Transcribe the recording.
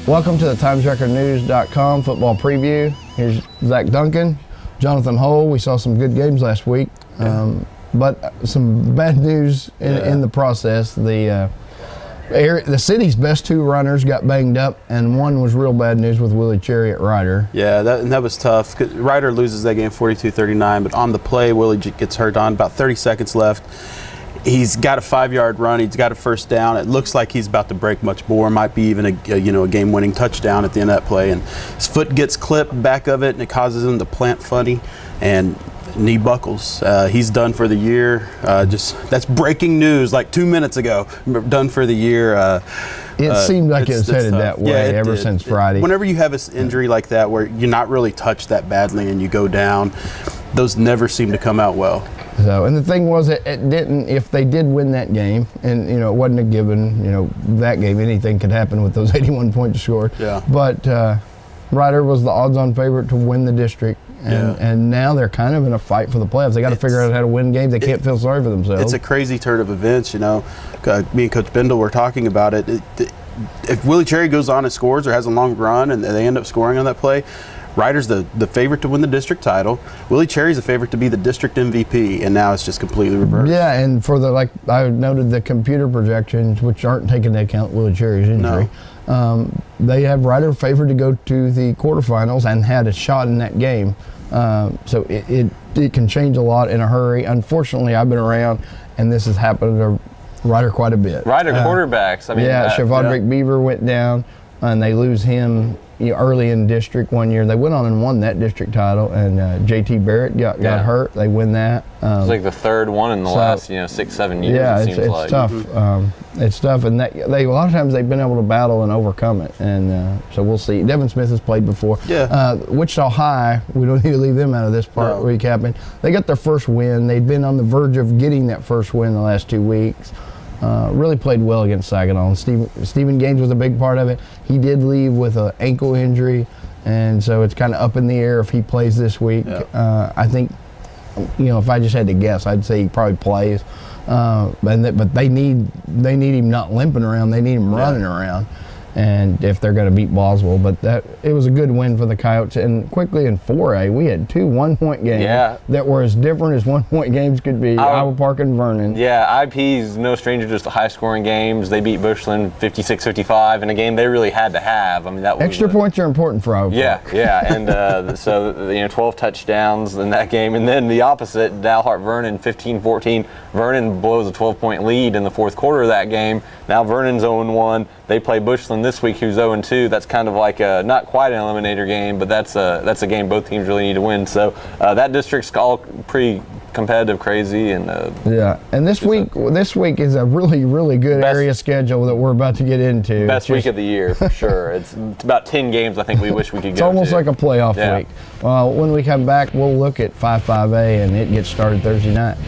Welcome to the TimesRecordNews.com football preview. Here's Zach Duncan, Jonathan Hull. We saw some good games last week, but some bad news in the process. The city's best two runners got banged up, and one was real bad news with Willie Cherry at Ryder. Yeah, that was tough. Ryder loses that game 42-39, but on the play, Willie gets hurt on about 30 seconds left. He's got a 5-yard run. He's got a first down. It looks like he's about to break much more. Might be even a game-winning touchdown at the end of that play. And his foot gets clipped back of it, and it causes him to plant funny, and knee buckles. He's done for the year. That's breaking news. Like 2 minutes ago, done for the year. It seemed like it was headed that way ever since Friday. Whenever you have an injury like that, where you're not really touched that badly and you go down, those never seem to come out well. So, and the thing was, it didn't. If they did win that game, and it wasn't a given, that game, anything could happen with those 81 points scored. Yeah. But Ryder was the odds-on favorite to win the district, and now they're kind of in a fight for the playoffs. They got to figure out how to win games. They can't feel sorry for themselves. It's a crazy turn of events. Me and Coach Bindle were talking about it. If Willie Cherry goes on and scores or has a long run, and they end up scoring on that play, Ryder's the favorite to win the district title. Willie Cherry's the favorite to be the district MVP, and now it's just completely reversed. Yeah, and for I noted the computer projections, which aren't taking into account Willie Cherry's injury. No. They have Ryder favored to go to the quarterfinals and had a shot in that game. So it can change a lot in a hurry. Unfortunately, I've been around, and this has happened to Ryder quite a bit. Ryder quarterbacks. Shavondrick Beaver went down, and they lose him early in district one year. They went on and won that district title, and JT Barrett got hurt. They win that. It's like the third one in the last 6-7 years. Yeah, it seems it's like. Tough. It's tough, and a lot of times they've been able to battle and overcome it, and so we'll see. Devin Smith has played before. Yeah. Wichita High, we don't need to leave them out of this part. No. Recapping, they got their first win. They'd been on the verge of getting that first win the last 2 weeks. Really played well against Saginaw. Stephen Gaines was a big part of it. He did leave with an ankle injury, and so it's kind of up in the air if he plays this week. Yeah. I think, if I just had to guess, I'd say he probably plays. But they need him not limping around. They need him running around. And if they're going to beat Boswell, but it was a good win for the Coyotes. And quickly in 4A, we had 2 1-point games that were as different as 1-point games could be. Iowa Park and Vernon. Yeah, IP's no stranger just to high-scoring games. They beat Bushland 56-55 in a game they really had to have. That was extra points are important for Iowa Park. Yeah, and so 12 touchdowns in that game, and then the opposite, Dalhart Vernon 15-14. Vernon blows a 12-point lead in the fourth quarter of that game. Now Vernon's 0-1. They play Bushland this week, who's 0-2. That's kind of like not quite an eliminator game, but that's a game both teams really need to win. So that district's all pretty competitive, crazy, and And this week is a really, really good area schedule that we're about to get into. Best week of the year for sure. It's about 10 games I think we wish we could go to. It's almost like a playoff week. When we come back, we'll look at 5-5A, and it gets started Thursday night.